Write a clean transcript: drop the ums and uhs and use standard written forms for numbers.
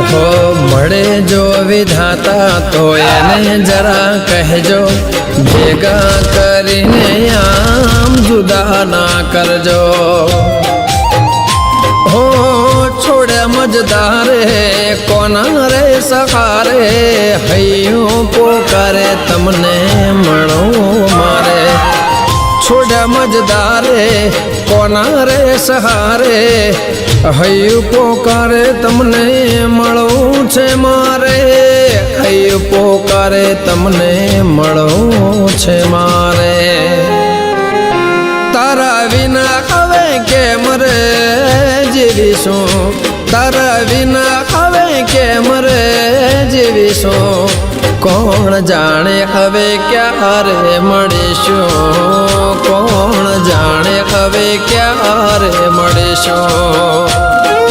हो મળે જો વિધાતા તો એને જરા કહેજો, ભેગા કરીને આમ જુદા ના કરજો। हो छोड़े मजदारे कोना रे सहारे, हयो पोकारे तमने मणो मारे। छोड़े मजदारे कोना रे सहारे, हयो पोकारे तमने मळो छे मारे। हयो पोकारे तमने मळो छे मारे। तारा विना હવે કેમ રે જીવીશું, તારા વિના હવે કેમ રે જીવીશું। કોણ જાણે હવે ક્યારે મળીશું, કોણ જાણે હવે ક્યારે મળીશું।